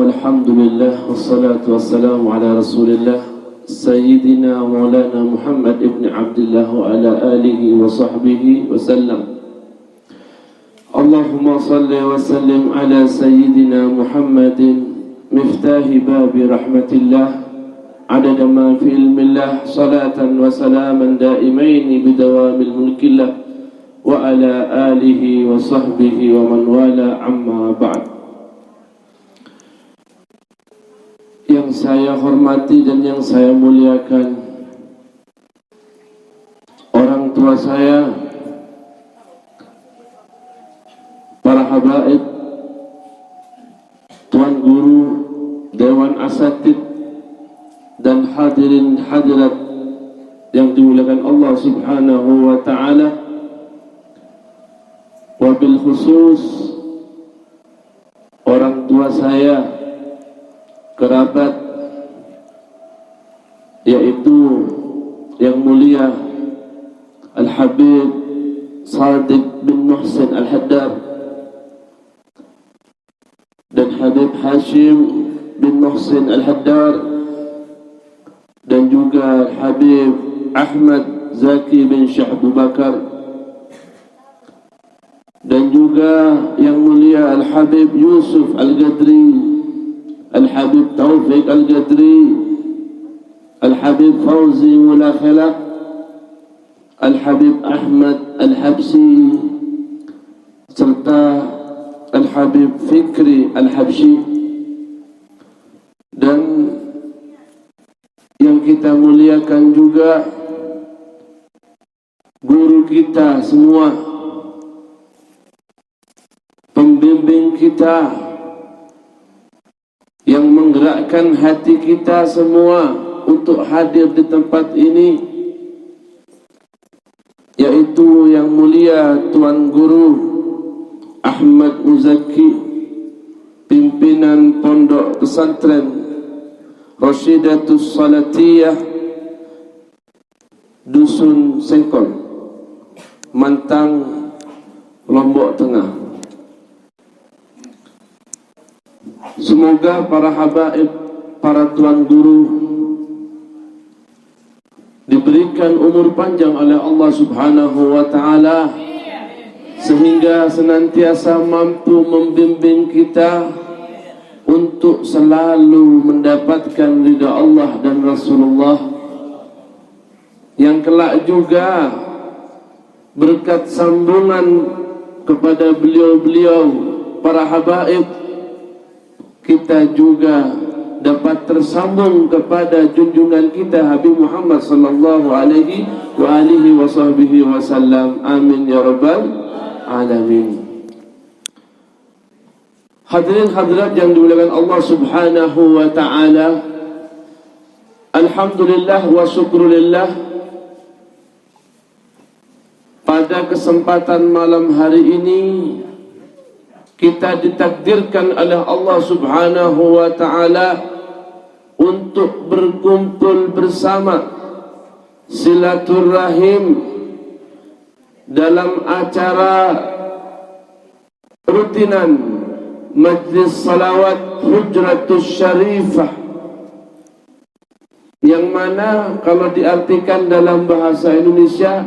والحمد لله والصلاة والسلام على رسول الله سيدنا مولانا محمد ابن عبد الله وعلى آله وصحبه وسلم. اللهم صل وسلم على سيدنا محمد مفتاح باب رحمة الله عدد ما في علم الله صلاة وسلاما دائمين بدوام الملك الله وعلى آله وصحبه ومن والاه أما بعد. Yang saya hormati dan yang saya muliakan, orang tua saya, para habaib, tuan guru, dewan asatid, dan hadirin hadirat yang dimuliakan Allah Subhanahu wa ta'ala. Wabil khusus orang tua saya, kerabat, yaitu yang mulia Al-Habib Sadiq bin Muhsin Al-Haddad dan Habib Hashim bin Muhsin Al-Haddad dan juga Habib Ahmad Zaki bin Syekh Abu Bakar dan juga yang mulia Al-Habib Yusuf Al-Gadri, Al-Habib Taufik Al-Gadri, Al-Habib Fauzi Mulakhala, Al-Habib Ahmad Al-Habsi, serta Al-Habib Fikri Al-Habsyi, dan yang kita muliakan juga guru kita semua, pembimbing kita yang menggerakkan hati kita semua untuk hadir di tempat ini, yaitu yang mulia Tuan Guru Ahmad Muzaki, pimpinan Pondok Pesantren Rasyidatus Salatiyah Dusun Sengkol, Mantang, Lombok Tengah. Semoga para habaib, para tuan guru diberikan umur panjang oleh Allah Subhanahu wa ta'ala, sehingga senantiasa mampu membimbing kita untuk selalu mendapatkan ridha Allah dan Rasulullah, yang kelak juga berkat sambungan kepada beliau-beliau para habaib, kita juga dapat tersambung kepada junjungan kita Habib Muhammad sallallahu alaihi wa alihi wa sahbihi wasallam. Amin ya rabbal alamin. Hadirin hadirat yang dimuliakan Allah Subhanahu wa ta'ala, alhamdulillah wa syukrulillah, pada kesempatan malam hari ini kita ditakdirkan oleh Allah Subhanahu wa ta'ala untuk berkumpul bersama silaturahim dalam acara rutinan Majlis Salawat Hujratus Syarifah, yang mana kalau diartikan dalam bahasa Indonesia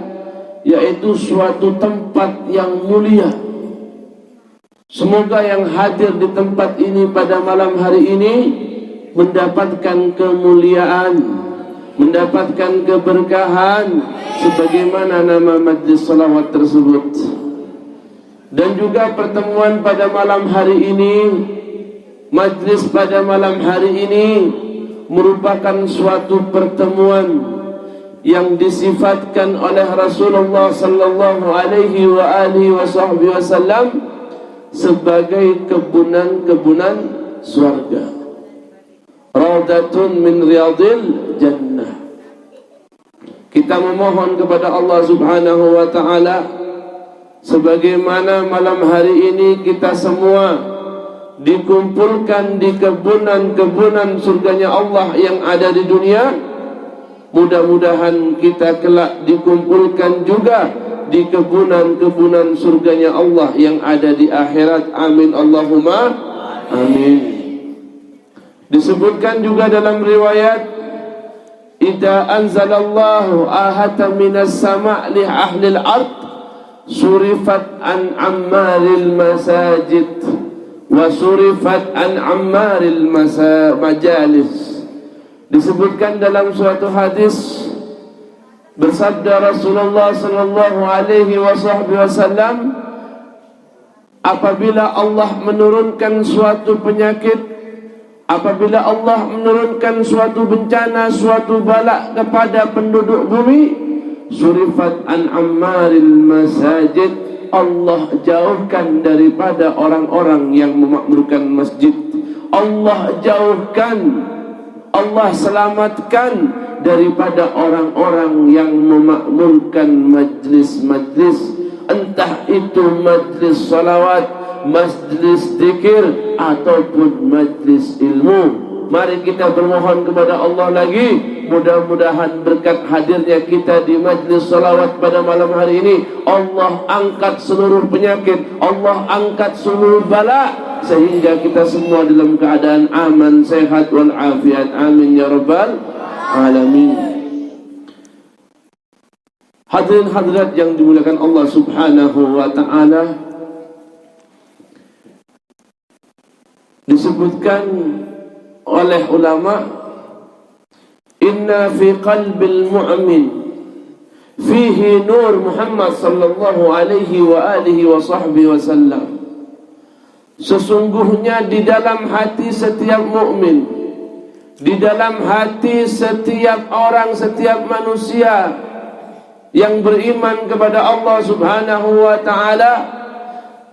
yaitu suatu tempat yang mulia. Semoga yang hadir di tempat ini pada malam hari ini mendapatkan kemuliaan, mendapatkan keberkahan sebagaimana nama majlis salawat tersebut. Dan juga pertemuan pada malam hari ini, majlis pada malam hari ini merupakan suatu pertemuan yang disifatkan oleh Rasulullah sallallahu alaihi wa alihi wasallam sebagai kebunan-kebunan surga, raudatun min riyadil jannah. Kita memohon kepada Allah Subhanahu wa ta'ala, sebagaimana malam hari ini kita semua dikumpulkan di kebunan-kebunan surganya Allah yang ada di dunia, mudah-mudahan kita kelak dikumpulkan juga di kebunan-kebunan surganya Allah yang ada di akhirat. Amin Allahumma amin. Disebutkan juga dalam riwayat, idza anzalallahu ahatan minas sama' li ahli al-ard surifat an ammaril masajid wa surifat an ammaril majalis. Disebutkan dalam suatu hadis, bersabda Rasulullah sallallahu alaihi wasallam, apabila Allah menurunkan suatu penyakit, apabila Allah menurunkan suatu bencana, suatu bala kepada penduduk bumi, surifat an ammaril masajid, Allah jauhkan daripada orang-orang yang memakmurkan masjid. Allah jauhkan, Allah selamatkan daripada orang-orang yang memakmurkan majlis-majlis, entah itu majlis salawat, majlis zikir, ataupun majlis ilmu. Mari kita bermohon kepada Allah lagi, mudah-mudahan berkat hadirnya kita di majlis salawat pada malam hari ini, Allah angkat seluruh penyakit, Allah angkat seluruh bala, sehingga kita semua dalam keadaan aman, sehat wal afiat. Amin ya rabbal alamin. Hadirin hadirat yang dimuliakan Allah subhanahu wa ta'ala, disebutkan oleh ulama, inna fi qalbil mu'min fihi nur Muhammad sallallahu alaihi wa alihi wa sahbihi wasallam. Sesungguhnya di dalam hati setiap mukmin, di dalam hati setiap orang, setiap manusia yang beriman kepada Allah subhanahu wa ta'ala,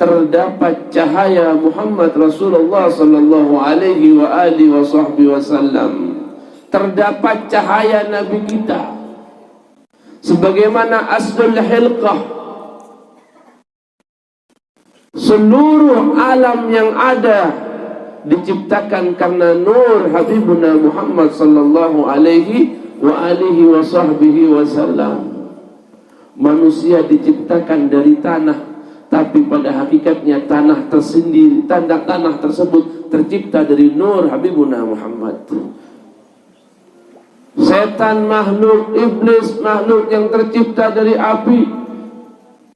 terdapat cahaya Muhammad Rasulullah sallallahu alaihi wa alihi wa sahbihi wasallam. Terdapat cahaya Nabi kita, sebagaimana aslul hilqah, seluruh alam yang ada diciptakan karena nur Habibuna Muhammad sallallahu alaihi wa alihi wa sahbihi wasallam. Manusia diciptakan dari tanah, tapi pada hakikatnya tanah tersendiri, tanah tersebut tercipta dari nur Habibuna Muhammad. Setan makhluk, iblis makhluk yang tercipta dari api,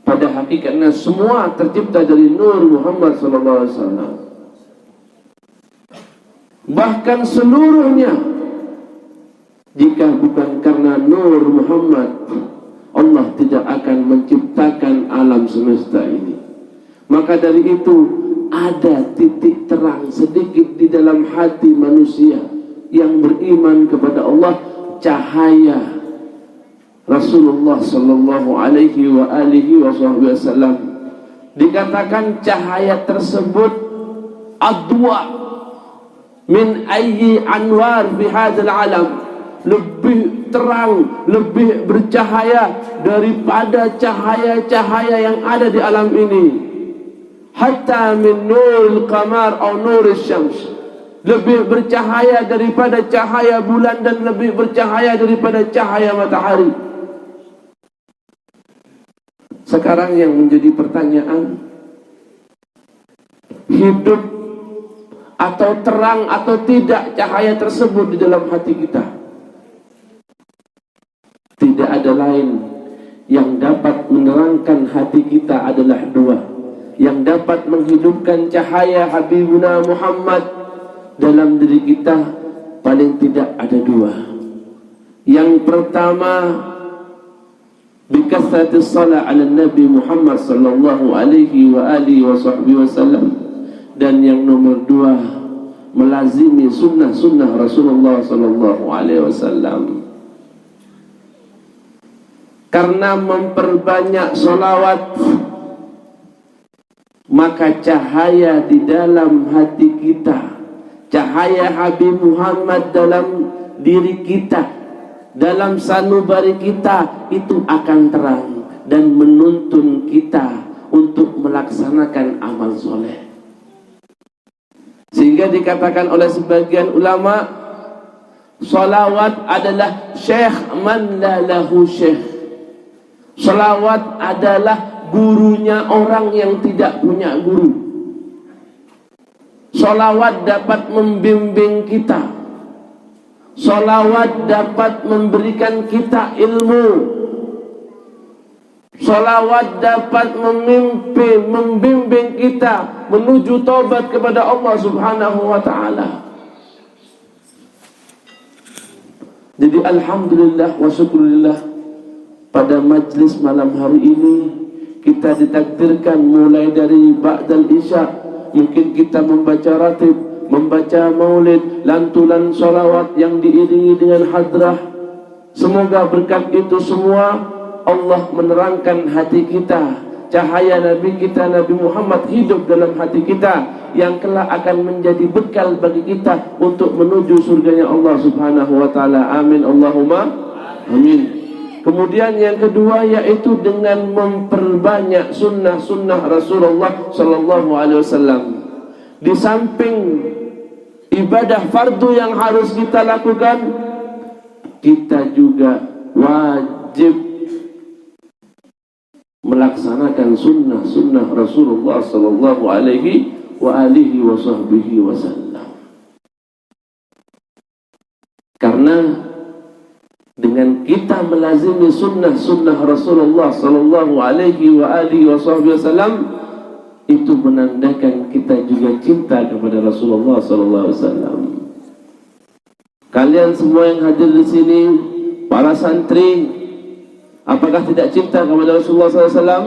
pada hakikatnya semua tercipta dari nur Muhammad sallallahu alaihi wasallam. Bahkan seluruhnya, jika bukan karena nur Muhammad, Allah tidak akan menciptakan alam semesta ini. Maka dari itu, ada titik terang sedikit di dalam hati manusia yang beriman kepada Allah, cahaya Rasulullah sallallahu alaihi wa alihi wasallam. Dikatakan cahaya tersebut adwa min ayyi anwar fi hadzal alam, lebih terang, lebih bercahaya daripada cahaya-cahaya yang ada di alam ini. Hatta min nuril qamar atau nuris syams, lebih bercahaya daripada cahaya bulan dan lebih bercahaya daripada cahaya matahari. Sekarang yang menjadi pertanyaan, hidup atau terang atau tidak cahaya tersebut di dalam hati kita? Tidak ada lain yang dapat menerangkan hati kita adalah dua. Yang dapat menghidupkan cahaya Habibuna Muhammad dalam diri kita paling tidak ada dua. Yang pertama, bikasratis salat ala Nabi Muhammad sallallahu alaihi wa alihi wa sahbihi wasallam. Dan yang nomor dua, melazimi sunnah-sunnah Rasulullah sallallahu alaihi wasallam. Karena memperbanyak salawat, maka cahaya di dalam hati kita, cahaya Habib Muhammad dalam diri kita, dalam sanubari kita, itu akan terang dan menuntun kita untuk melaksanakan amal soleh. Sehingga dikatakan oleh sebagian ulama, salawat adalah syekh man la lahu syekh. Salawat adalah gurunya orang yang tidak punya guru. Sholawat dapat membimbing kita. Sholawat dapat memberikan kita ilmu. Sholawat dapat membimbing kita menuju taubat kepada Allah Subhanahu wa ta'ala. Jadi alhamdulillah wa syukurillah, pada majlis malam hari ini kita ditakdirkan mulai dari ba'dal isya, mungkin kita membaca ratib, membaca maulid, lantunan sholawat yang diiringi dengan hadrah. Semoga berkat itu semua Allah menerangkan hati kita, cahaya Nabi kita Nabi Muhammad hidup dalam hati kita, yang kelak akan menjadi bekal bagi kita untuk menuju surganya Allah Subhanahu wa ta'ala. Amin Allahumma amin. Kemudian yang kedua yaitu dengan memperbanyak sunnah-sunnah Rasulullah sallallahu alaihi wasallam. Di samping ibadah fardu yang harus kita lakukan, kita juga wajib melaksanakan sunnah-sunnah Rasulullah sallallahu alaihi wa alihi wa sahbihi wasallam. Karena dengan kita melazimi sunnah-sunnah Rasulullah sallallahu alaihi wa alihi wa sahbihi wasallam, itu menandakan kita juga cinta kepada Rasulullah sallallahu alaihi wasallam. Kalian semua yang hadir di sini, para santri, apakah tidak cinta kepada Rasulullah SAW?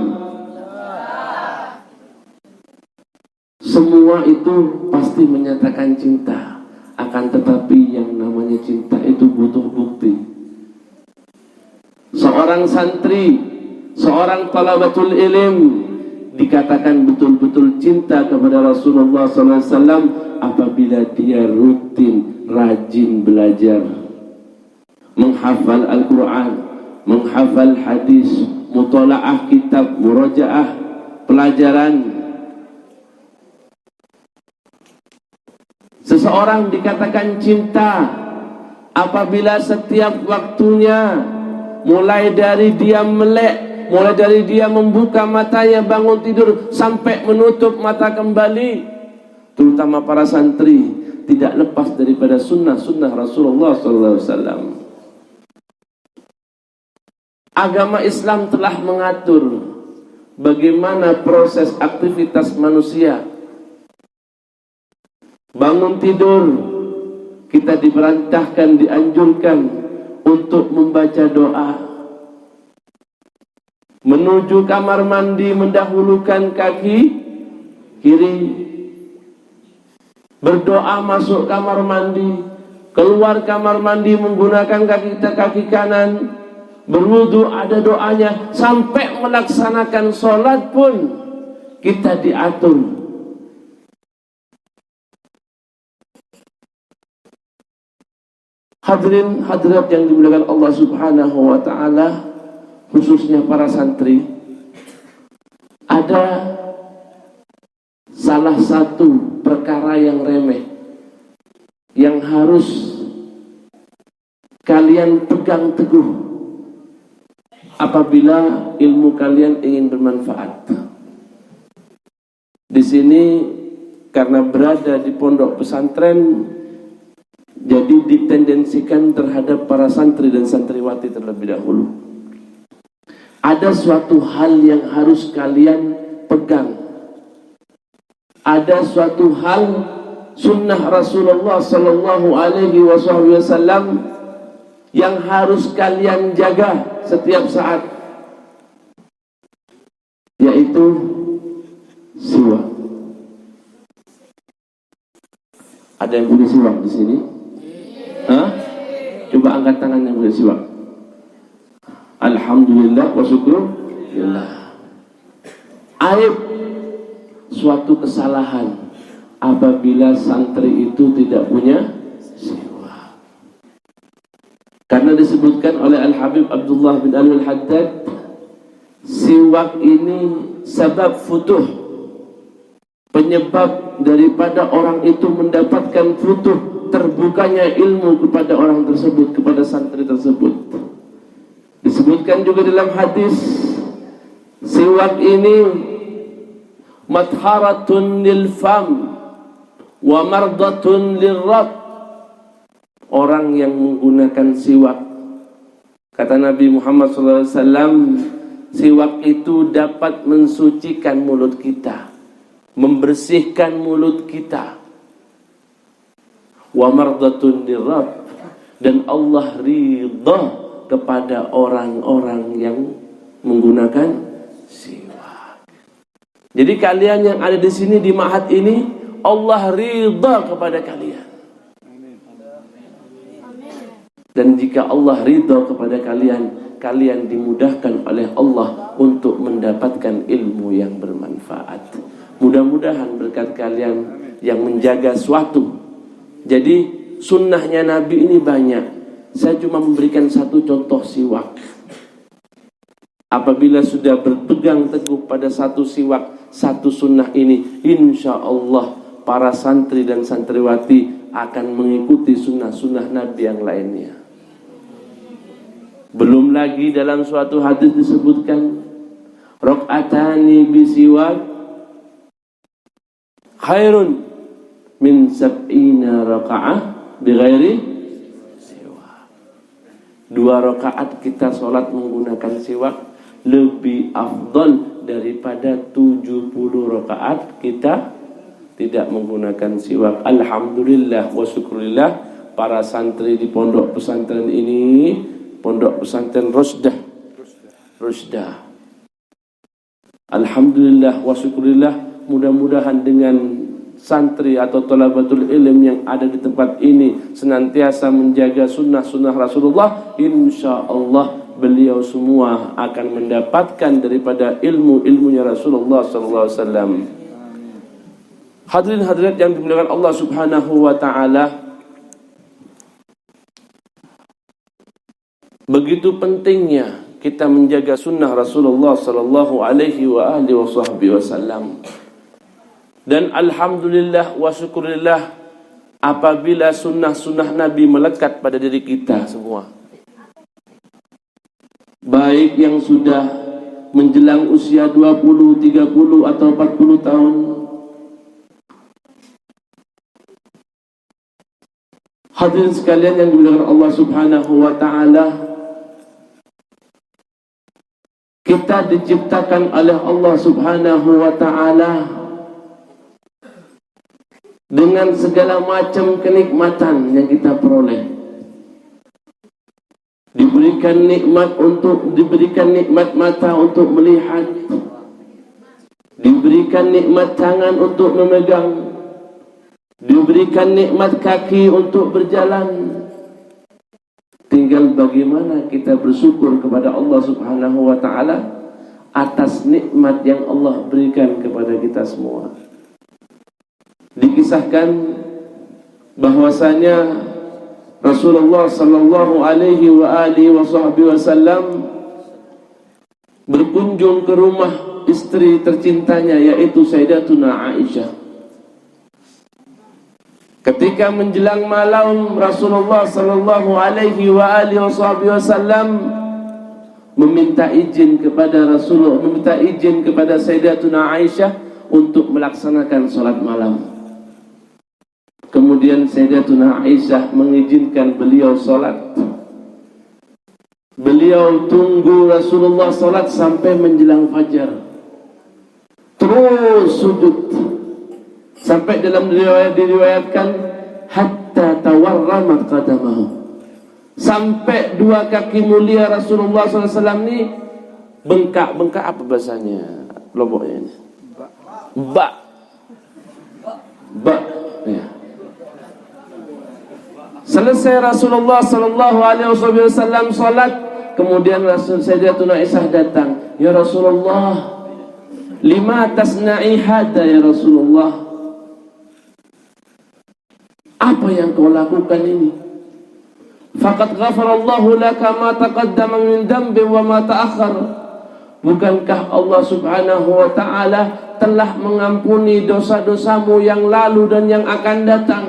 Semua itu pasti menyatakan cinta. Akan tetapi yang namanya cinta itu butuh bukti. Seorang santri, seorang talabatul ilm dikatakan betul-betul cinta kepada Rasulullah SAW apabila dia rutin, rajin belajar, menghafal Al-Quran, menghafal hadis, mutalaah kitab, murajaah, pelajaran. Seseorang dikatakan cinta apabila setiap waktunya, mulai dari dia melek, mulai dari dia membuka matanya bangun tidur sampai menutup mata kembali, terutama para santri, tidak lepas daripada sunnah-sunnah Rasulullah SAW. Agama Islam telah mengatur bagaimana proses aktivitas manusia. Bangun tidur, kita diperintahkan, dianjurkan untuk membaca doa. Menuju kamar mandi mendahulukan kaki kiri. Berdoa masuk kamar mandi, keluar kamar mandi menggunakan kaki kanan. Berwudu ada doanya. Sampai melaksanakan sholat pun kita diatur. Hadirin hadirat yang dimuliakan Allah Subhanahu wa ta'ala, khususnya para santri, ada salah satu perkara yang remeh yang harus kalian pegang teguh apabila ilmu kalian ingin bermanfaat. Di sini karena berada di pondok pesantren, jadi ditendensikan terhadap para santri dan santriwati terlebih dahulu. Ada suatu hal yang harus kalian pegang. Ada suatu hal sunnah Rasulullah sallallahu alaihi wasallam yang harus kalian jaga setiap saat, yaitu siwak. Ada yang punya siwak di sini? Hah? Coba angkat tangan yang punya siwak. Alhamdulillah wa syukurulillah. Aib, suatu kesalahan apabila santri itu tidak punya siwak. Karena disebutkan oleh Al-Habib Abdullah bin Al-Haddad, siwak ini sebab futuh, penyebab daripada orang itu mendapatkan futuh, terbukanya ilmu kepada orang tersebut, kepada santri tersebut. Disebutkan juga dalam hadis, siwak ini matharatun lil fam wa mardatun lirrab, orang yang menggunakan siwak. Kata Nabi Muhammad SAW, siwak itu dapat mensucikan mulut kita, membersihkan mulut kita. Wa mardatun lirrab, dan Allah ridha kepada orang-orang yang menggunakan siwak. Jadi kalian yang ada di sini di ma'had ini, Allah ridha kepada kalian. Dan jika Allah ridha kepada kalian, kalian dimudahkan oleh Allah untuk mendapatkan ilmu yang bermanfaat. Mudah-mudahan berkat kalian yang menjaga suatu. Jadi sunnahnya Nabi ini banyak. Saya cuma memberikan satu contoh siwak. Apabila sudah berpegang teguh pada satu siwak, satu sunnah ini, insya Allah para santri dan santriwati akan mengikuti sunnah-sunnah Nabi yang lainnya. Belum lagi dalam suatu hadis disebutkan, rakaatani bisiwak khairun min sab'ina raka'ah bighairi siwak. 2 rakaat kita sholat menggunakan siwak lebih afdal daripada 70 rakaat kita tidak menggunakan siwak. Alhamdulillah wa syukurillah, para santri di pondok pesantren ini, pondok pesantren Rusdah. Alhamdulillah wa syukurillah, mudah-mudahan dengan santri atau thalabatul ilm yang ada di tempat ini senantiasa menjaga sunnah-sunnah Rasulullah, insya Allah beliau semua akan mendapatkan daripada ilmu-ilmunya Rasulullah SAW. Hadirin hadirat yang dimuliakan Allah Subhanahu wa ta'ala, begitu pentingnya kita menjaga sunnah Rasulullah sallallahu alaihi wasallam. Dan alhamdulillah wa syukurillah, apabila sunnah-sunnah Nabi melekat pada diri kita semua, baik yang sudah menjelang usia 20, 30 atau 40 tahun, hadirin sekalian yang dimuliakan Allah Subhanahu wa ta'ala, kita diciptakan oleh Allah Subhanahu wa ta'ala dengan segala macam kenikmatan yang kita peroleh. Diberikan nikmat mata untuk melihat, diberikan nikmat tangan untuk memegang, diberikan nikmat kaki untuk berjalan. Tinggal bagaimana kita bersyukur kepada Allah Subhanahu wa ta'ala atas nikmat yang Allah berikan kepada kita semua. Dikisahkan bahwasanya Rasulullah sallallahu alaihi wasallam berkunjung ke rumah istri tercintanya, yaitu Sayyidatuna Aisyah. Ketika menjelang malam, Rasulullah sallallahu alaihi wasallam meminta izin kepada Sayyidatuna Aisyah untuk melaksanakan salat malam. Kemudian Sayyidatuna Aisyah mengizinkan beliau salat. Beliau tunggu Rasulullah salat sampai menjelang fajar, terus sujud sampai dalam diriwayatkan hatta tawarramat qadamahu, sampai 2 kaki mulia Rasulullah SAW ini bengkak apa bahasanya Lomboknya ini? Bak ya. Selesai Rasulullah SAW salat, kemudian Sayyidatuna Aisyah datang, ya Rasulullah, lima tasna'i hada ya Rasulullah, apa yang kau lakukan ini? Faqad ghafarallahu laka ma taqaddama min dhanbi wa ma ta'akhkhar. Bukankah Allah Subhanahu wa ta'ala telah mengampuni dosa-dosamu yang lalu dan yang akan datang?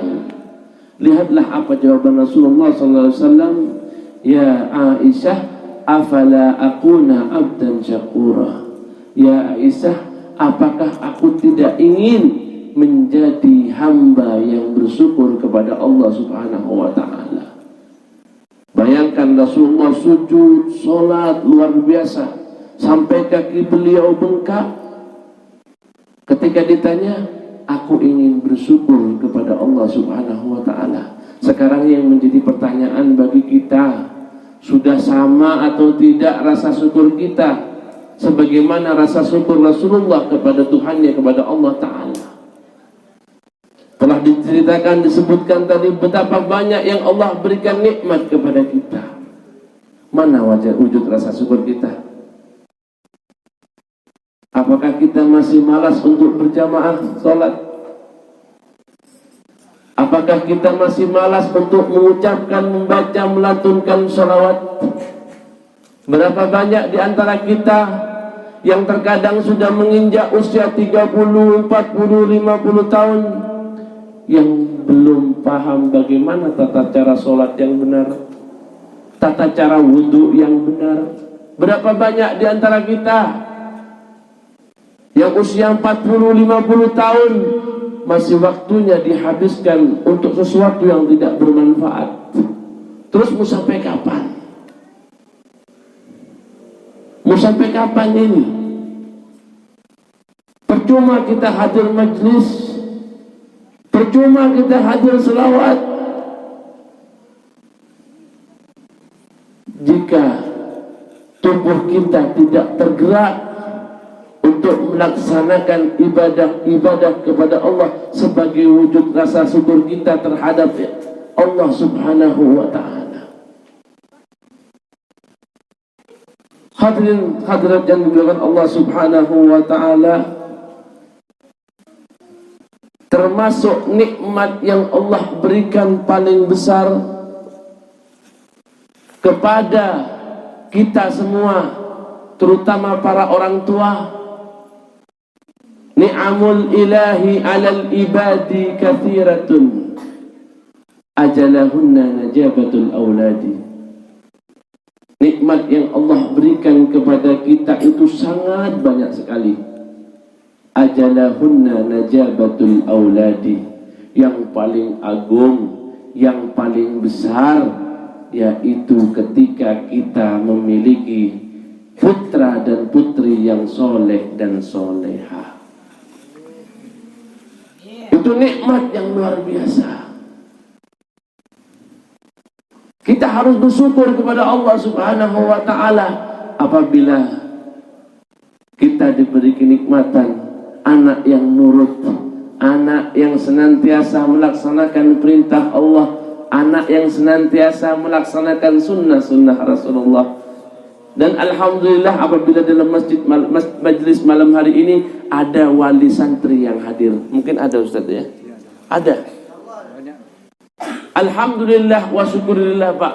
Lihatlah apa jawaban Rasulullah SAW. Ya Aisyah, afala akuna abdan syakura. Ya Aisyah, apakah aku tidak ingin menjadi hamba yang bersyukur kepada Allah Subhanahu wa ta'ala. Bayangkan Rasulullah sujud, sholat luar biasa sampai kaki beliau bengkak. Ketika ditanya, aku ingin bersyukur kepada Allah Subhanahu wa ta'ala. Sekarang yang menjadi pertanyaan bagi kita, sudah sama atau tidak rasa syukur kita sebagaimana rasa syukur Rasulullah kepada Tuhannya, kepada Allah Ta'ala? Telah diceritakan, disebutkan tadi betapa banyak yang Allah berikan nikmat kepada kita. Mana wujud rasa syukur kita? Apakah kita masih malas untuk berjamaah sholat? Apakah kita masih malas untuk mengucapkan, membaca, melantunkan sholawat? Berapa banyak di antara kita yang terkadang sudah menginjak usia 30, 40, 50 tahun yang belum paham bagaimana tata cara sholat yang benar, tata cara wudhu yang benar. Berapa banyak di antara kita yang usia 40, 50 tahun masih waktunya dihabiskan untuk sesuatu yang tidak bermanfaat. Terus mau sampai kapan? Mau sampai kapan ini? Percuma kita hadir majlis, percuma kita hadir selawat, jika tubuh kita tidak tergerak untuk melaksanakan ibadah-ibadah kepada Allah sebagai wujud rasa syukur kita terhadap Allah Subhanahu wa ta'ala. Hadirin hadirat yang dimuliakan Allah Subhanahu wa ta'ala, termasuk nikmat yang Allah berikan paling besar kepada kita semua, terutama para orang tua. Ni'amul ilahi alal ibadi kathiratun ajalahunna najabatul awladi. Nikmat yang Allah berikan kepada kita itu sangat banyak sekali. Ajalahunna najabatul awladi. Yang paling agung, yang paling besar, yaitu ketika kita memiliki putra dan putri yang soleh dan soleha. Itu nikmat yang luar biasa. Kita harus bersyukur kepada Allah Subhanahu wa ta'ala apabila kita diberi kenikmatan anak yang nurut, anak yang senantiasa melaksanakan perintah Allah, anak yang senantiasa melaksanakan sunnah-sunnah Rasulullah. Dan alhamdulillah apabila dalam majlis malam hari ini ada wali santri yang hadir. Mungkin ada Ustaz ya? Ada. Alhamdulillah wa syukurillah Pak.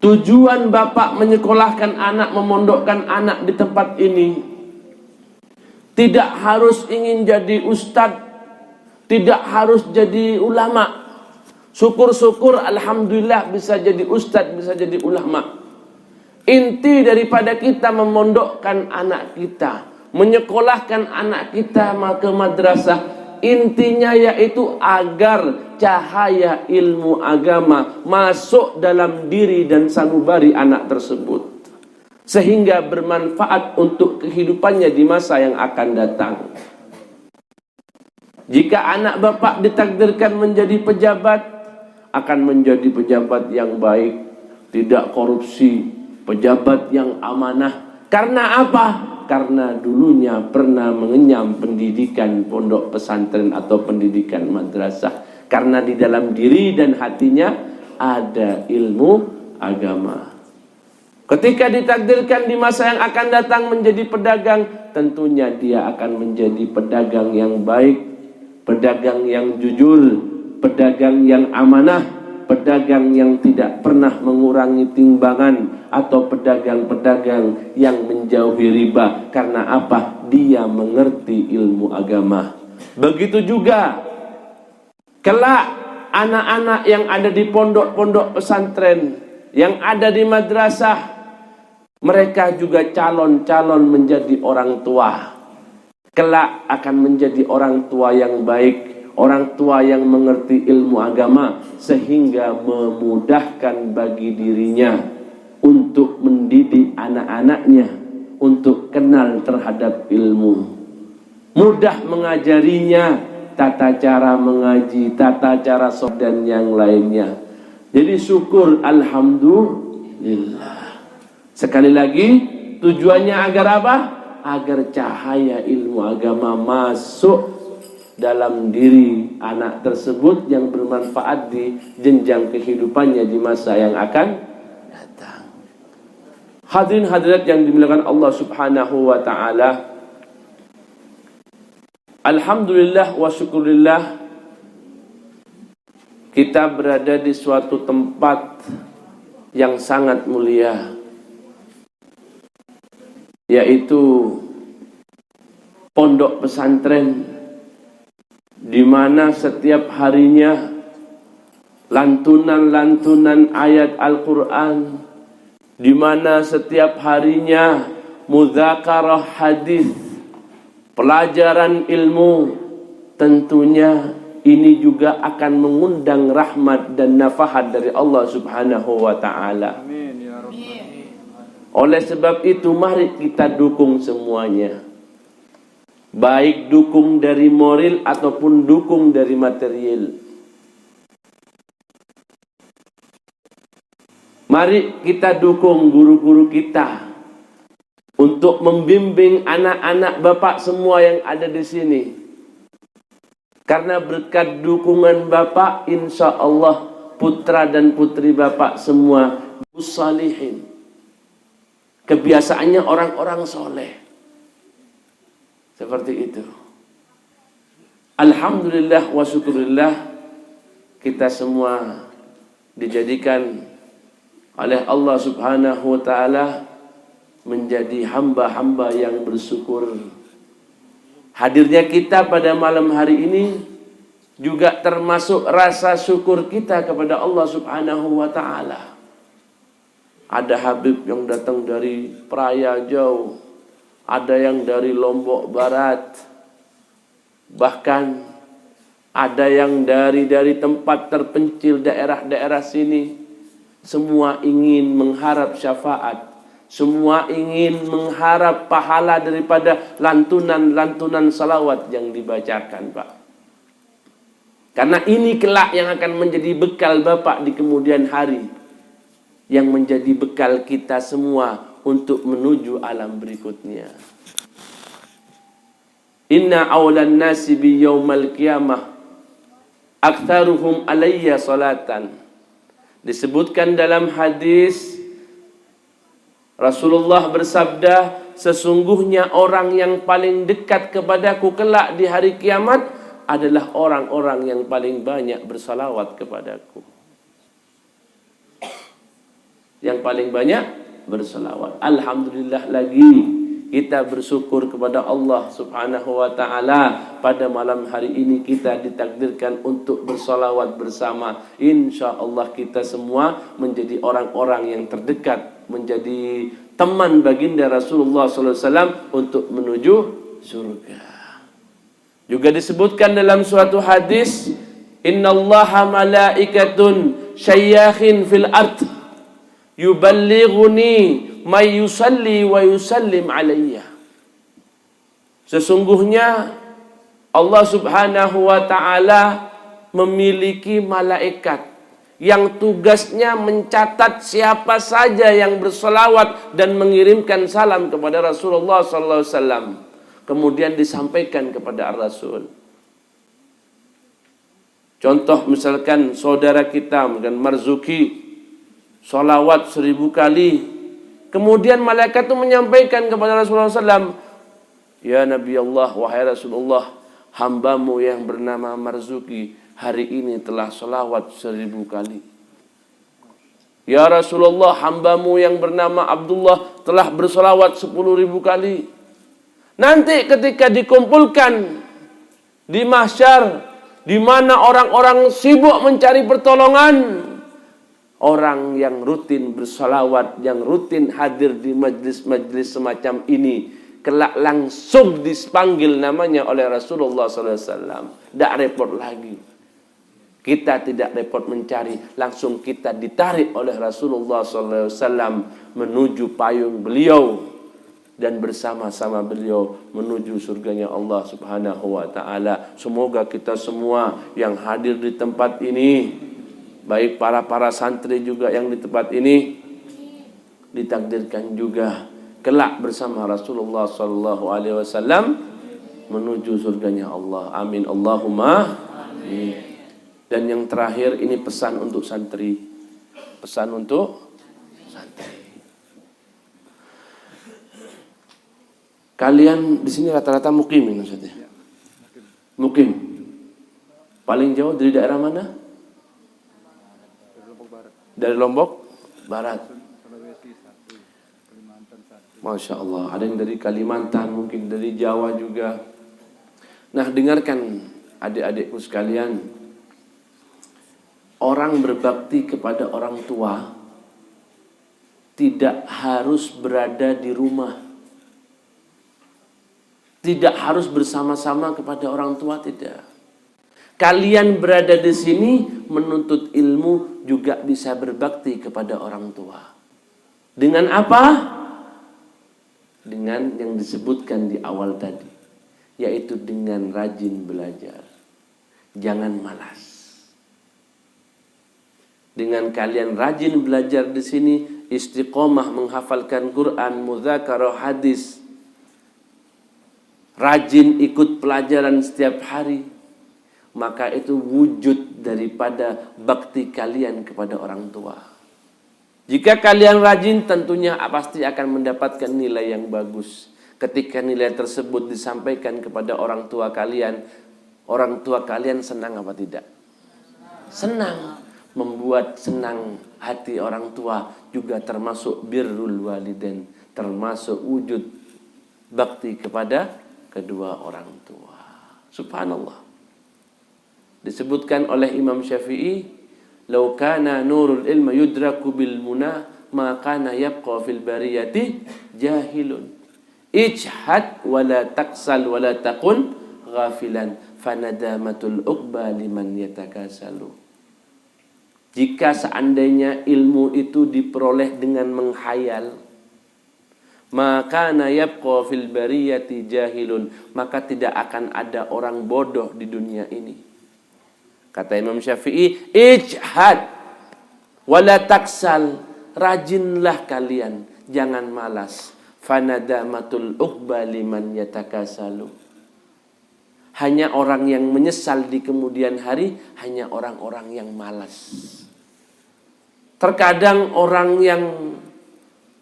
Tujuan Bapak menyekolahkan anak, memondokkan anak di tempat ini tidak harus ingin jadi ustadz, tidak harus jadi ulama. Syukur-syukur alhamdulillah bisa jadi ustadz, bisa jadi ulama. Inti daripada kita memondokkan anak kita, menyekolahkan anak kita ke madrasah, intinya yaitu agar cahaya ilmu agama masuk dalam diri dan sanubari anak tersebut, sehingga bermanfaat untuk kehidupannya di masa yang akan datang. Jika anak Bapak ditakdirkan menjadi pejabat, akan menjadi pejabat yang baik, tidak korupsi, pejabat yang amanah. Karena apa? Karena dulunya pernah mengenyam pendidikan pondok pesantren atau pendidikan madrasah. Karena di dalam diri dan hatinya ada ilmu agama. Ketika ditakdirkan di masa yang akan datang menjadi pedagang, tentunya dia akan menjadi pedagang yang baik, pedagang yang jujur, pedagang yang amanah, pedagang yang tidak pernah mengurangi timbangan, atau pedagang-pedagang yang menjauhi riba. Karena apa? Dia mengerti ilmu agama. Begitu juga kelak anak-anak yang ada di pondok-pondok pesantren, yang ada di madrasah, mereka juga calon-calon menjadi orang tua. kelak akan menjadi orang tua yang baik, orang tua yang mengerti ilmu agama, sehingga memudahkan bagi dirinya untuk mendidik anak-anaknya untuk kenal terhadap ilmu, mudah mengajarinya tata cara mengaji, tata cara sholat dan yang lainnya. Jadi syukur, alhamdulillah. Sekali lagi, tujuannya agar apa? Agar cahaya ilmu agama masuk dalam diri anak tersebut yang bermanfaat di jenjang kehidupannya di masa yang akan datang. Hadirin hadirat yang dimuliakan Allah Subhanahu wa taala, alhamdulillah wa syukurillah, kita berada di suatu tempat yang sangat mulia, yaitu pondok pesantren, di mana setiap harinya lantunan-lantunan ayat Al-Quran, di mana setiap harinya mudzakarah hadis, pelajaran ilmu. Tentunya ini juga akan mengundang rahmat dan nafahat dari Allah Subhanahu wa ta'ala. Oleh sebab itu, mari kita dukung semuanya, baik dukung dari moral ataupun dukung dari material. Mari kita dukung guru-guru kita untuk membimbing anak-anak Bapak semua yang ada di sini. Karena berkat dukungan Bapak, insya Allah putra dan putri Bapak semua salihin. Kebiasaannya orang-orang soleh. Seperti itu. Alhamdulillah wa syukurillah, kita semua dijadikan oleh Allah Subhanahu wa ta'ala menjadi hamba-hamba yang bersyukur. Hadirnya kita pada malam hari ini juga termasuk rasa syukur kita kepada Allah Subhanahu wa ta'ala. Ada Habib yang datang dari Praia jauh, ada yang dari Lombok Barat, bahkan ada yang dari tempat terpencil daerah-daerah sini. Semua ingin mengharap syafaat, semua ingin mengharap pahala daripada lantunan-lantunan salawat yang dibacakan, Pak. Karena ini kelak yang akan menjadi bekal Bapak di kemudian hari, yang menjadi bekal kita semua untuk menuju alam berikutnya. Inna awlan nasi bi yaumal qiyamah aktsaruhum alayya salatan. Disebutkan dalam hadis, Rasulullah bersabda, sesungguhnya orang yang paling dekat kepadaku kelak di hari kiamat adalah orang-orang yang paling banyak bersalawat kepadaku. Yang paling banyak bersalawat. Alhamdulillah lagi kita bersyukur kepada Allah Subhanahu wa ta'ala. Pada malam hari ini kita ditakdirkan untuk bersalawat bersama. Insya Allah kita semua menjadi orang-orang yang terdekat, menjadi teman baginda Rasulullah SAW untuk menuju surga. Juga disebutkan dalam suatu hadis, innallaha malaikatun syayakhin fil ard yuballighuni may yusalli wa yusallim alayya. Sesungguhnya Allah Subhanahu wa ta'ala memiliki malaikat yang tugasnya mencatat siapa saja yang berselawat dan mengirimkan salam kepada Rasulullah sallallahu alaihi wasallam, kemudian disampaikan kepada Ar-Rasul. Contoh misalkan saudara kita mungkin Marzuki salawat 1000 kali, kemudian malaikat itu menyampaikan kepada Rasulullah SAW, ya Nabi Allah, wahai Rasulullah, hambamu yang bernama Marzuki hari ini telah salawat 1000 kali. Ya Rasulullah, hambamu yang bernama Abdullah telah bersalawat 10.000 kali. Nanti ketika dikumpulkan di mahsyar, di mana orang-orang sibuk mencari pertolongan, orang yang rutin bersalawat, yang rutin hadir di majlis-majlis semacam ini, kelak langsung dipanggil namanya oleh Rasulullah SAW. Tidak repot lagi. Kita tidak repot mencari, langsung kita ditarik oleh Rasulullah SAW menuju payung beliau dan bersama-sama beliau menuju surganya Allah Subhanahu wa taala. Semoga kita semua yang hadir di tempat ini, baik para santri juga yang di tempat ini, ditakdirkan juga kelak bersama Rasulullah SAW menuju surganya Allah. Amin Allahumma amin. Dan yang terakhir ini pesan untuk santri. Pesan untuk santri. Kalian di sini rata-rata mukim maksudnya. Mukim. Paling jauh dari daerah mana? Dari Lombok Barat. Masya Allah. Ada yang dari Kalimantan, mungkin dari Jawa juga. Nah, dengarkan adik-adikku sekalian. Orang berbakti kepada orang tua tidak harus berada di rumah. Tidak harus bersama-sama kepada orang tua, tidak. Kalian berada di sini menuntut ilmu juga bisa berbakti kepada orang tua. Dengan apa? Dengan yang disebutkan di awal tadi, yaitu dengan rajin belajar. Jangan malas. Dengan kalian rajin belajar di sini, istiqomah menghafalkan Quran, mudzakarah hadis, rajin ikut pelajaran setiap hari, maka itu wujud daripada bakti kalian kepada orang tua. Jika kalian rajin, tentunya pasti akan mendapatkan nilai yang bagus. Ketika nilai tersebut disampaikan kepada orang tua kalian senang apa tidak? Senang. Membuat senang hati orang tua juga termasuk birrul walidain, termasuk wujud bakti kepada kedua orang tua. Subhanallah. Disebutkan oleh Imam Syafi'i, "Lau kana nurul ilma yudraku bil muna, ma kana yabqa fil bariyati jahilun. Ijhad wa la taksal wa la takun ghafilan, fanadamatul uqba liman yatakasalu." Jika seandainya ilmu itu diperoleh dengan menghayal, maka yabqa fil bariyati jahilun, maka tidak akan ada orang bodoh di dunia ini. Kata Imam Syafi'i, ijhad wala taksal, rajinlah kalian, jangan malas. Fanadamatul uqba liman yatakasalu. Hanya orang yang menyesal di kemudian hari, hanya orang-orang yang malas. Terkadang orang yang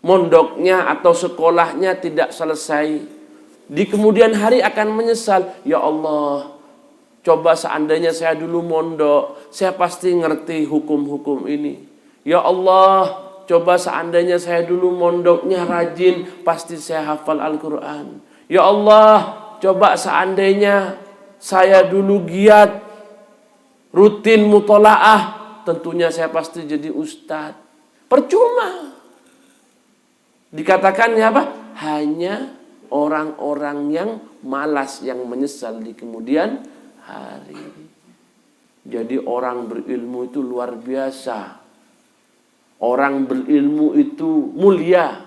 mondoknya atau sekolahnya tidak selesai, di kemudian hari akan menyesal. Ya Allah, coba seandainya saya dulu mondok, saya pasti ngerti hukum-hukum ini. Ya Allah, coba seandainya saya dulu mondoknya rajin, pasti saya hafal Al-Quran. Ya Allah, coba seandainya saya dulu giat, rutin mutolaah, tentunya saya pasti jadi ustadz. Percuma. Dikatakannya apa? Hanya orang-orang yang malas, yang menyesal di kemudian hari. Jadi orang berilmu itu luar biasa. Orang berilmu itu mulia.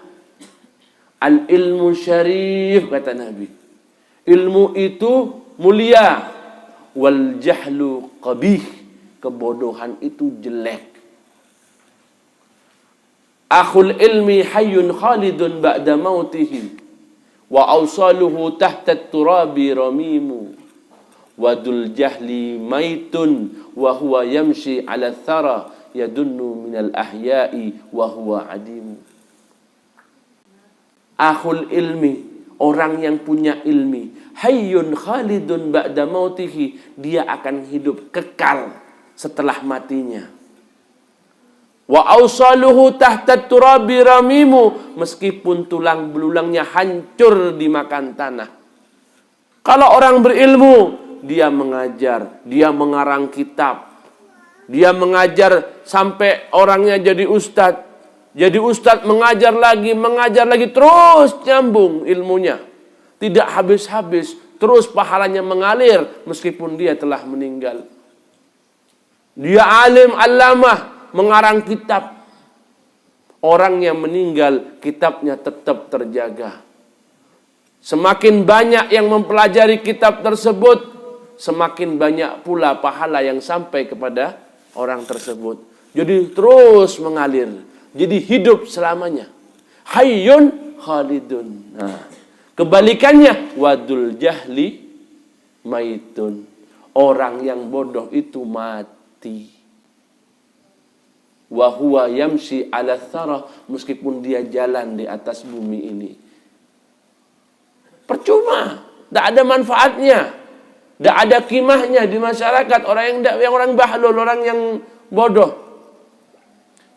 Al-ilmu syarif, kata Nabi. Ilmu itu mulia. Wal jahlu qabih. Kebodohan itu jelek. Akhul ilmi hayyun khalidun ba'da mautihi, wa awsaluhu tahta turabi ramimu, wadul jahli maitun wa huwa yamshi ala thara yadunnu minal ahya'i wa huwa adimu. Akhul ilmi, orang yang punya ilmi, hayyun khalidun ba'da mautihi, dia akan hidup kekal setelah matinya. Wa awsaluhu tahta turabi ramimu, meskipun tulang belulangnya hancur dimakan tanah. Kalau orang berilmu, dia mengajar, dia mengarang kitab, dia mengajar sampai orangnya jadi ustadz. Jadi ustadz mengajar lagi, terus nyambung ilmunya. tidak habis-habis, terus pahalanya mengalir meskipun dia telah meninggal. Dia alim, allamah, mengarang kitab. Orang yang meninggal, kitabnya tetap terjaga. Semakin banyak yang mempelajari kitab tersebut, semakin banyak pula pahala yang sampai kepada orang tersebut. Jadi terus mengalir. Jadi hidup selamanya. Hayyun khalidun. Nah, kebalikannya, wadul jahli maitun. Orang yang bodoh itu mati. Wa huwa yamshi ala thara, meskipun dia jalan di atas bumi ini. Percuma, tidak ada manfaatnya, tidak ada kimahnya di masyarakat. Orang yang orang bahlul, orang yang bodoh.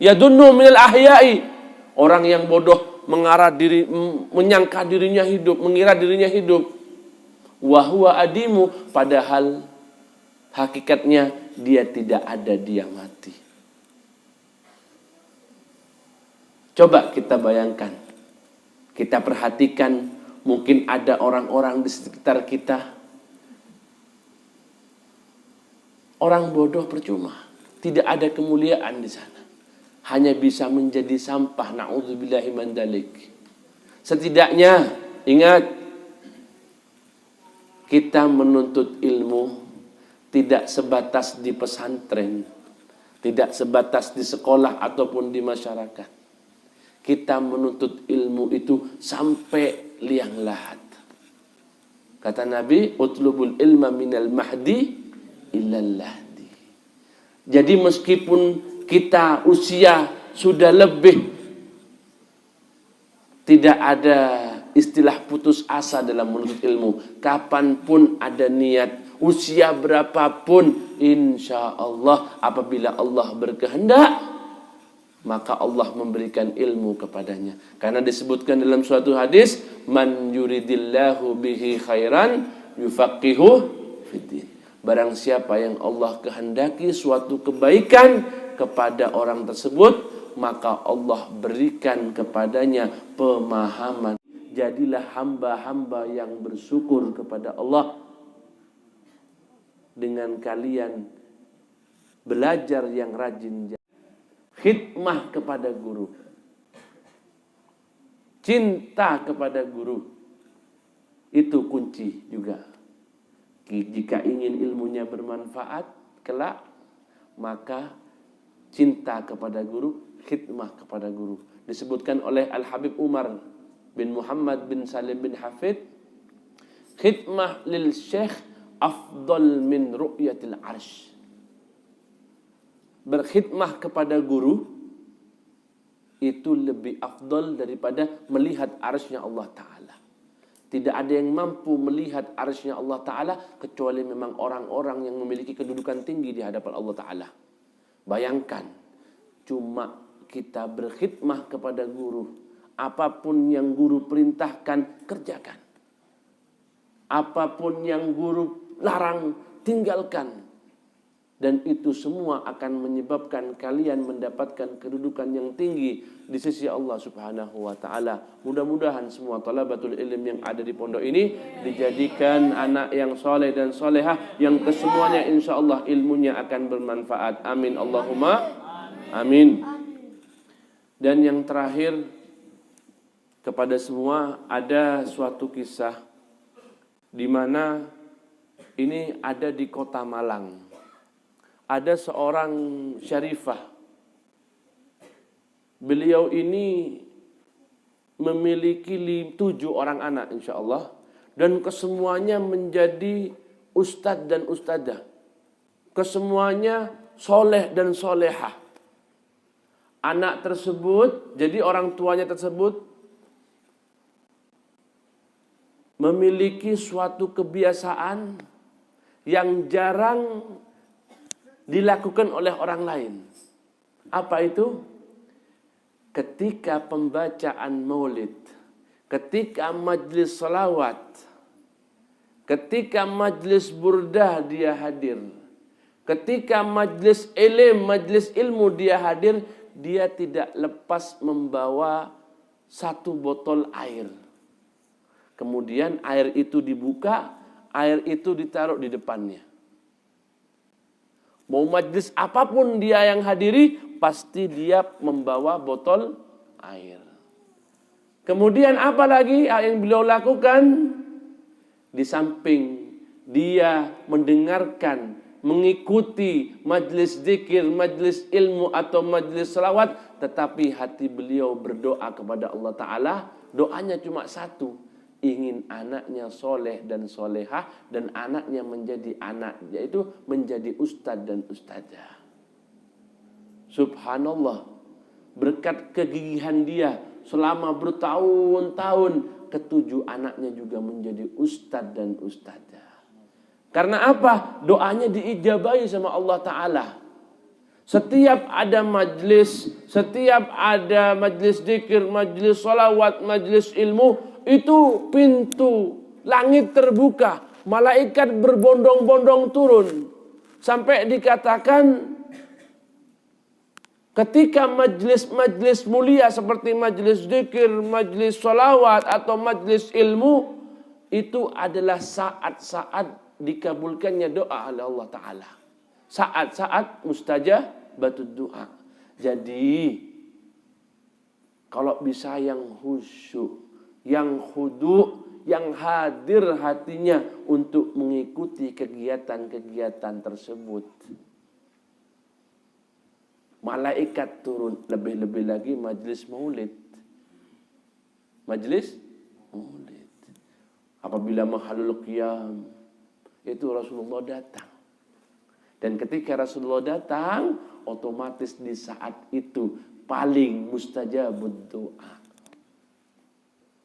Yadunnu minal ahyai, orang yang bodoh menyangka dirinya hidup, mengira dirinya hidup. Wa huwa adimu, padahal hakikatnya dia tidak ada, dia mati. Coba kita bayangkan, kita perhatikan, mungkin ada orang-orang di sekitar kita. Orang bodoh percuma, tidak ada kemuliaan di sana. Hanya bisa menjadi sampah, na'udzubillahi min dzalik. Setidaknya, ingat, kita menuntut ilmu tidak sebatas di pesantren, tidak sebatas di sekolah ataupun di masyarakat. Kita menuntut ilmu itu sampai liang lahat. Kata Nabi, utlubul ilma minal mahdi illal lahdi. Jadi meskipun kita usia sudah lebih, tidak ada istilah putus asa dalam menuntut ilmu. Kapanpun ada niat, usia berapapun, insya Allah apabila Allah berkehendak, maka Allah memberikan ilmu kepadanya. Karena disebutkan dalam suatu hadis, man yuridillahu bihi khairan yufaqihu fiddin. Barang siapa yang Allah kehendaki suatu kebaikan kepada orang tersebut, maka Allah berikan kepadanya pemahaman. Jadilah hamba-hamba yang bersyukur kepada Allah dengan kalian belajar yang rajin. Khidmah kepada guru, cinta kepada guru, itu kunci juga. Jika ingin ilmunya bermanfaat kelak, maka cinta kepada guru, khidmah kepada guru. Disebutkan oleh Al-Habib Umar bin Muhammad bin Salim bin Hafid, khidmah lil syekh afdal min ru'yatil arsh. Berkhidmah kepada guru itu lebih afdal daripada melihat arsy-Nya Allah Ta'ala. Tidak ada yang mampu melihat arsy-Nya Allah Ta'ala kecuali memang orang-orang yang memiliki kedudukan tinggi di hadapan Allah Ta'ala. Bayangkan, cuma kita berkhidmah kepada guru, apapun yang guru perintahkan, kerjakan. Apapun yang guru larang, tinggalkan. Dan itu semua akan menyebabkan kalian mendapatkan kedudukan yang tinggi di sisi Allah Subhanahu wa Ta'ala. Mudah-mudahan semua talabatul ilm yang ada di pondok ini dijadikan anak yang soleh dan solehah, yang kesemuanya insya Allah ilmunya akan bermanfaat. Amin Allahumma amin. Dan yang terakhir, kepada semua, ada suatu kisah di mana ini ada di kota Malang. Ada seorang syarifah. Beliau ini memiliki 7 orang anak insya Allah. Dan kesemuanya menjadi ustadz dan ustadzah. Kesemuanya soleh dan solehah. Anak tersebut, jadi orang tuanya tersebut memiliki suatu kebiasaan yang jarang dilakukan oleh orang lain. Apa itu? Ketika pembacaan maulid, ketika majlis salawat, ketika majlis burdah dia hadir, ketika majlis ilm, majlis ilmu dia hadir, dia tidak lepas membawa 1 botol air. Kemudian air itu dibuka, air itu ditaruh di depannya. Mau majlis apapun dia yang hadiri, pasti dia membawa botol air. Kemudian apa lagi yang beliau lakukan? Di samping dia mendengarkan, mengikuti majlis zikir, majlis ilmu atau majlis salawat, tetapi hati beliau berdoa kepada Allah Ta'ala. Doanya cuma satu, ingin anaknya soleh dan solehah, dan anaknya menjadi anak, yaitu menjadi ustadz dan ustadzah. Subhanallah, berkat kegigihan dia selama bertahun-tahun, ketujuh anaknya juga menjadi ustadz dan ustadzah. Karena apa? Doanya diijabahi sama Allah Ta'ala. Setiap ada majlis, setiap ada majlis zikir, majlis salawat, majlis ilmu, itu pintu langit terbuka, malaikat berbondong-bondong turun. Sampai dikatakan ketika majlis-majlis mulia seperti majlis zikir, majlis salawat atau majlis ilmu, itu adalah saat-saat dikabulkannya doa oleh Allah Ta'ala. Saat-saat mustajabatud doa. Jadi kalau bisa yang khusyuk, yang khudu', yang hadir hatinya untuk mengikuti kegiatan-kegiatan tersebut. Malaikat turun, lebih-lebih lagi majlis maulid. Majlis maulid. Apabila mahalul qiyam, itu Rasulullah datang. Dan ketika Rasulullah datang, otomatis di saat itu paling mustajabud doa.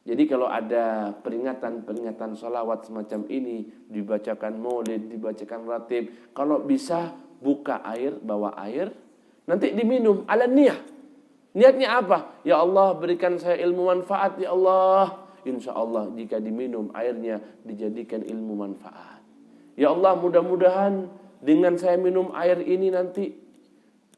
Jadi kalau ada peringatan-peringatan salawat semacam ini, dibacakan maulid, dibacakan ratib, kalau bisa buka air, bawa air, nanti diminum ala niyah. Niatnya apa? Ya Allah, berikan saya ilmu manfaat, ya Allah. Insya Allah jika diminum airnya dijadikan ilmu manfaat. Ya Allah, mudah-mudahan dengan saya minum air ini nanti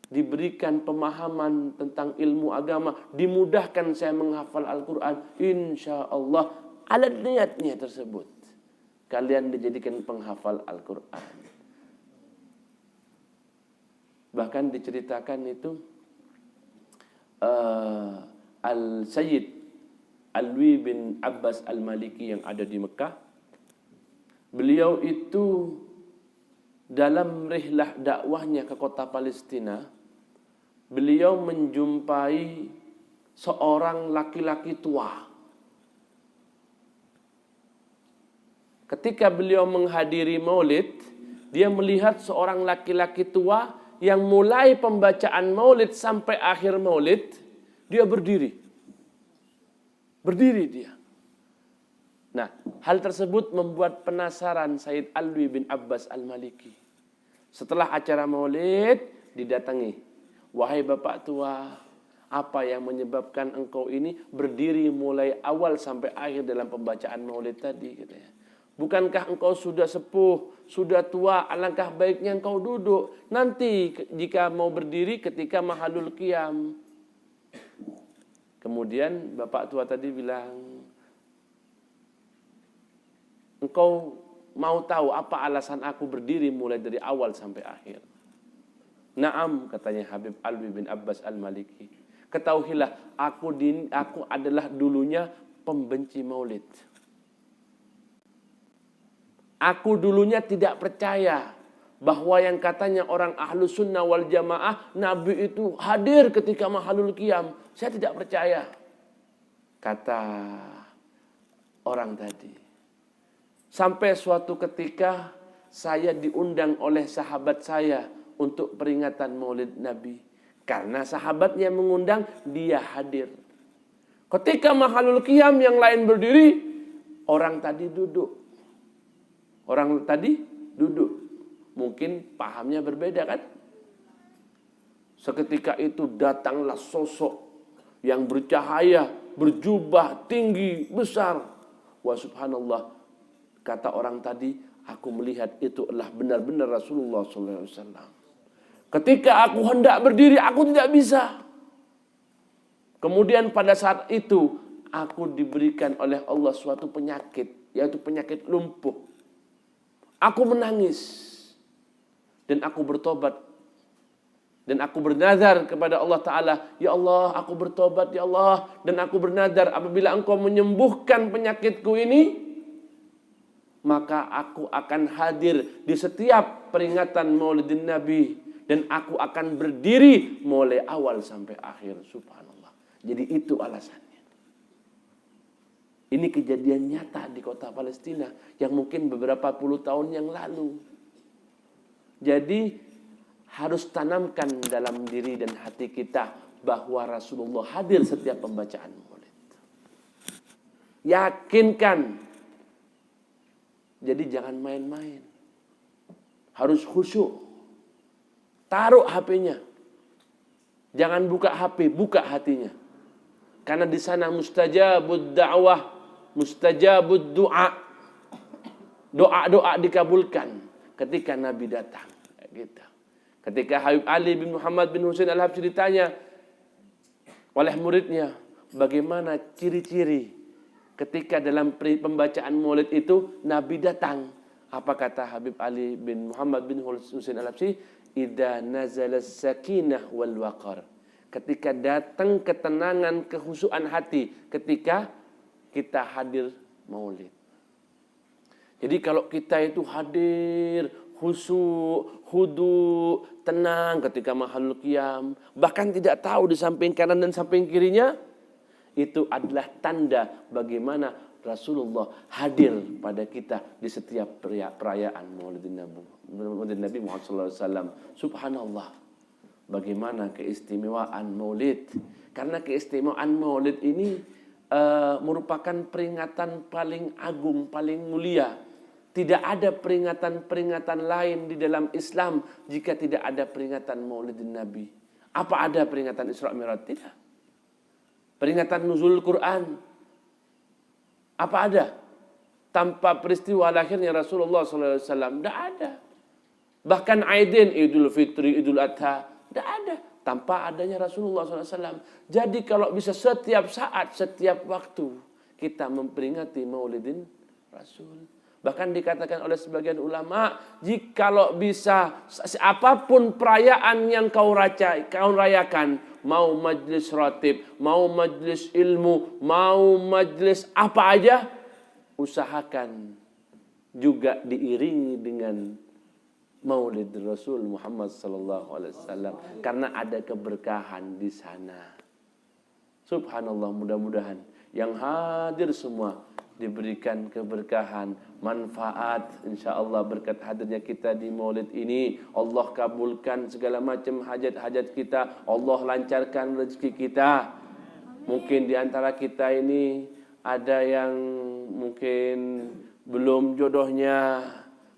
diberikan pemahaman tentang ilmu agama, dimudahkan saya menghafal Al-Quran. Insya Allah, ala niatnya tersebut, kalian dijadikan penghafal Al-Quran. Bahkan diceritakan itu Al-Sayyid Alwi bin Abbas Al-Maliki yang ada di Mekah. Beliau itu dalam rihlah dakwahnya ke kota Palestina, beliau menjumpai seorang laki-laki tua. Ketika beliau menghadiri maulid, dia melihat seorang laki-laki tua yang mulai pembacaan maulid sampai akhir maulid, dia berdiri. Berdiri dia. Nah, hal tersebut membuat penasaran Sayyid Alwi bin Abbas Al-Maliki. Setelah acara maulid, didatangi. Wahai bapak tua, apa yang menyebabkan engkau ini berdiri mulai awal sampai akhir dalam pembacaan maulid tadi? Katanya. Bukankah engkau sudah sepuh, sudah tua, alangkah baiknya engkau duduk. Nanti jika mau berdiri ketika mahalul qiyam. Kemudian bapak tua tadi bilang, engkau mau tahu apa alasan aku berdiri mulai dari awal sampai akhir? Naam, katanya Habib Alwi bin Abbas Al-Maliki. Ketahuilah, aku adalah dulunya pembenci maulid. Aku dulunya tidak percaya bahwa yang katanya orang Ahlus Sunnah wal Jamaah, Nabi itu hadir ketika mahalul qiyam. Saya tidak percaya, kata orang tadi. Sampai suatu ketika saya diundang oleh sahabat saya untuk peringatan maulid Nabi. Karena sahabatnya mengundang, dia hadir. Ketika mahalul qiyam yang lain berdiri, orang tadi duduk. Orang tadi duduk. Mungkin pahamnya berbeda kan? Seketika itu datanglah sosok yang bercahaya, berjubah tinggi, besar. Wa subhanallah, kata orang tadi, aku melihat itu adalah benar-benar Rasulullah SAW. Ketika aku hendak berdiri, aku tidak bisa. Kemudian pada saat itu aku diberikan oleh Allah suatu penyakit, yaitu penyakit lumpuh. Aku menangis dan aku bertobat dan aku bernazar kepada Allah Ta'ala, ya Allah, aku bertobat ya Allah, dan aku bernazar apabila engkau menyembuhkan penyakitku ini, maka aku akan hadir di setiap peringatan Maulidin Nabi, dan aku akan berdiri mulai awal sampai akhir. Subhanallah. Jadi itu alasannya. Ini kejadian nyata di kota Palestina yang mungkin beberapa puluh tahun yang lalu. Jadi harus tanamkan dalam diri dan hati kita bahwa Rasulullah hadir setiap pembacaan Maulid. Yakinkan. Jadi jangan main-main. Harus khusyuk. Taruh HP-nya. Jangan buka HP, buka hatinya. Karena di sana mustajabud da'wah, mustajabud du'a. Doa-doa dikabulkan ketika Nabi datang. Gitu. Ketika Habib Ali bin Muhammad bin Husain Al-Habsyi ditanya oleh muridnya, bagaimana ciri-ciri ketika dalam pembacaan Maulid itu Nabi datang? Apa kata Habib Ali bin Muhammad bin Husain Al-Habsyi? Idza nazalas sakinah wal waqar. Ketika datang ketenangan, kekhusyuan hati ketika kita hadir Maulid. Jadi kalau kita itu hadir khusyuk, khudu, tenang ketika mahalul qiyam, bahkan tidak tahu di samping kanan dan samping kirinya, itu adalah tanda bagaimana Rasulullah hadir pada kita di setiap perayaan Maulidin Nabi Muhammad SAW. Subhanallah, bagaimana keistimewaan Maulid. Karena keistimewaan Maulid ini merupakan peringatan paling agung, paling mulia. Tidak ada peringatan-peringatan lain di dalam Islam jika tidak ada peringatan Maulidin Nabi. Apa ada peringatan Isra Mi'raj? Tidak. Peringatan nuzul Quran. Apa ada? Tanpa peristiwa lahirnya Rasulullah SAW. Tidak ada. Bahkan Aidin, Idul Fitri, Idul Adha. Tidak ada. Tanpa adanya Rasulullah SAW. Jadi kalau bisa setiap saat, setiap waktu kita memperingati Maulidin Rasul. Bahkan dikatakan oleh sebagian ulama, jikalau bisa apapun perayaan yang kau rayakan, mau majlis ratib, mau majlis ilmu, mau majlis apa aja, usahakan juga diiringi dengan Maulid Rasul Muhammad sallallahu alaihi wasallam, karena ada keberkahan di sana. Subhanallah, mudah-mudahan yang hadir semua diberikan keberkahan, manfaat, insyaAllah berkat hadirnya kita di Maulid ini. Allah kabulkan segala macam hajat-hajat kita. Allah lancarkan rezeki kita. Mungkin di antara kita ini ada yang mungkin belum jodohnya.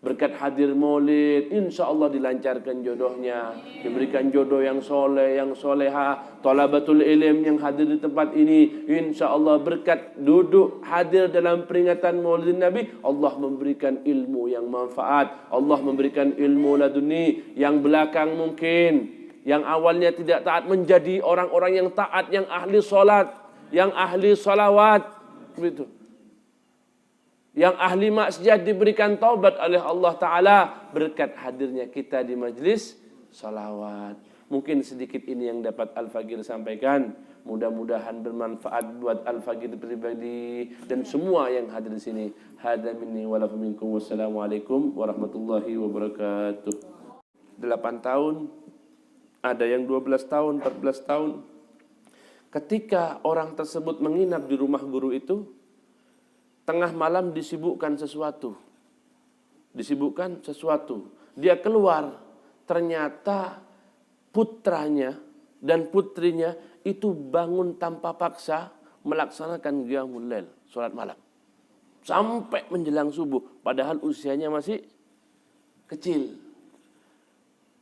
Berkat hadir Maulid, insyaAllah dilancarkan jodohnya. Diberikan jodoh yang soleh, yang soleha. Talabatul ilm yang hadir di tempat ini, insyaAllah berkat duduk hadir dalam peringatan Maulid Nabi, Allah memberikan ilmu yang manfaat. Allah memberikan ilmu laduni. Yang belakang mungkin, yang awalnya tidak taat, menjadi orang-orang yang taat, yang ahli solat, yang ahli salawat. Begitu. Yang ahli maksiat diberikan taubat oleh Allah Ta'ala berkat hadirnya kita di majlis salawat. Mungkin sedikit ini yang dapat Al-Fagir sampaikan. Mudah-mudahan bermanfaat buat Al-Fagir pribadi dan semua yang hadir di sini. Hadza minni wa lakum minkum. Wassalamualaikum warahmatullahi wabarakatuh. 8 tahun, ada yang 12 tahun, 14 tahun. Ketika orang tersebut menginap di rumah guru itu, tengah malam disibukkan sesuatu. Dia keluar, ternyata putranya dan putrinya itu bangun tanpa paksa melaksanakan qiyamul lail, salat malam. Sampai menjelang subuh, padahal usianya masih kecil.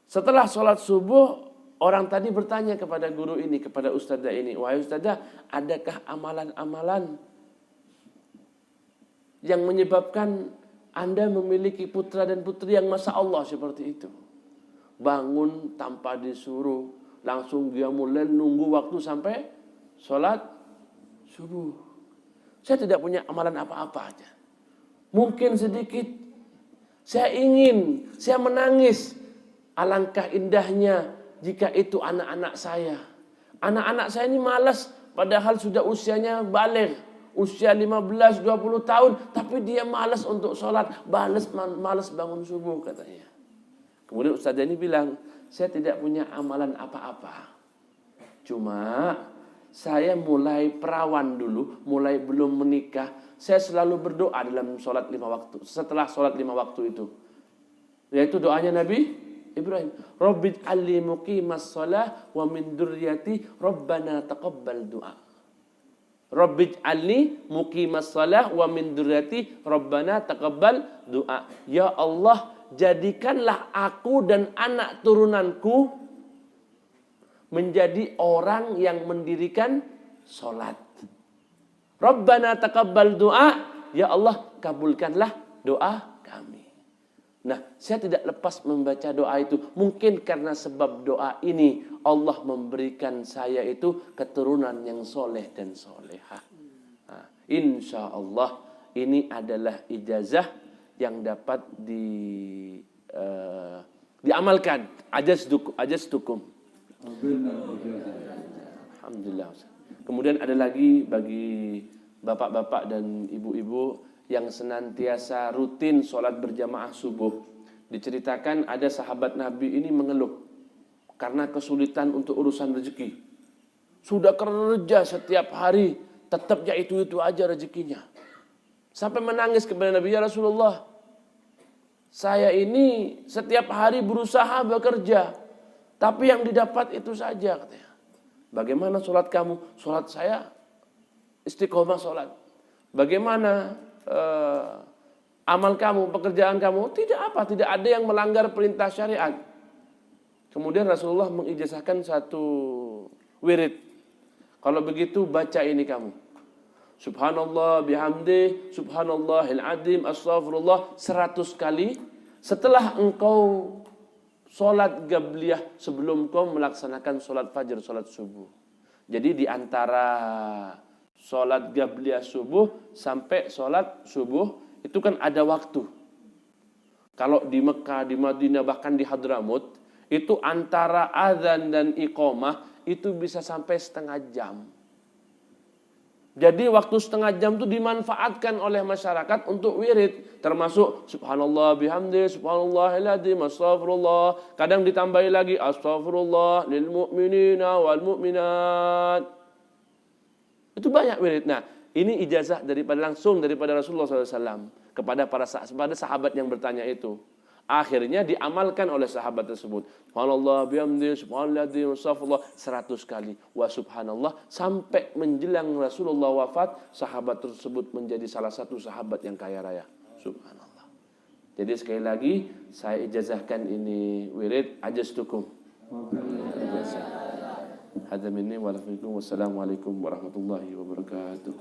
Setelah salat subuh, orang tadi bertanya kepada guru ini, kepada ustadzah ini, wahai ustadzah, adakah amalan-amalan yang menyebabkan Anda memiliki putra dan putri yang masya Allah seperti itu? Bangun tanpa disuruh, langsung qiyamul lail, nunggu waktu sampai sholat subuh. Saya tidak punya amalan apa-apa aja. Mungkin sedikit. Saya menangis. Alangkah indahnya jika itu anak-anak saya. Anak-anak saya ini malas padahal sudah usianya baligh. Usia 15-20 tahun. Tapi dia malas untuk sholat. Malas bangun subuh katanya. Kemudian ustazah ini bilang, saya tidak punya amalan apa-apa. Cuma saya mulai perawan dulu, mulai belum menikah, saya selalu berdoa dalam sholat 5 waktu. Setelah sholat 5 waktu itu, yaitu doanya Nabi Ibrahim. Rabbij'alni muqimas shalah wa min dzurriyyati Rabbana taqabbal du'a. Rabbij'alni muqimas shalah wa min dzurriyyati Rabbana taqabbal du'a. Ya Allah, jadikanlah aku dan anak turunanku menjadi orang yang mendirikan sholat. Rabbana taqabbal du'a. Ya Allah, kabulkanlah doa kami. Nah, saya tidak lepas membaca doa itu. Mungkin karena sebab doa ini Allah memberikan saya itu keturunan yang soleh dan solehah. Nah, insya Allah ini adalah ijazah yang dapat diamalkan. Ajastukum. Alhamdulillah. Kemudian ada lagi bagi bapak-bapak dan ibu-ibu yang senantiasa rutin sholat berjamaah subuh. Diceritakan ada sahabat Nabi ini mengeluh karena kesulitan untuk urusan rezeki. Sudah kerja setiap hari, tetap ya itu aja rezekinya. Sampai menangis kepada Nabi, ya Rasulullah, saya ini setiap hari berusaha bekerja, tapi yang didapat itu saja katanya. Bagaimana sholat kamu? Sholat saya istiqomah sholat. Bagaimana amal kamu, pekerjaan kamu? Tidak ada yang melanggar perintah syariat. Kemudian Rasulullah mengijazahkan satu wirid. Kalau begitu baca ini kamu. Subhanallah bihamdi, subhanallahil azim, astaghfirullah 100 kali. Setelah engkau sholat gabliyah sebelum kau melaksanakan sholat fajar, sholat subuh. Jadi di antara sholat gabliyah subuh sampai sholat subuh itu kan ada waktu. Kalau di Mekah, di Madinah, bahkan di Hadramut, itu antara azan dan iqamah itu bisa sampai setengah jam. Jadi waktu setengah jam itu dimanfaatkan oleh masyarakat untuk wirid. Termasuk subhanallah bihamdi, subhanallahil azim, astaghfirullah. Kadang ditambahi lagi astaghfirullah lil mu'minina wal mu'minat. Itu banyak wirid. Nah, ini ijazah langsung daripada Rasulullah SAW kepada pada sahabat yang bertanya itu. Akhirnya diamalkan oleh sahabat tersebut. Subhanallah bihamdi, subhanallah azim, astaghfirullah 100 kali. Wa subhanallah sampai menjelang Rasulullah wafat, sahabat tersebut menjadi salah satu sahabat yang kaya raya. Subhanallah. Jadi sekali lagi saya ijazahkan ini wirid ajastukum. Hadza minni wa lakum. Wassalamualaikum warahmatullahi wabarakatuh.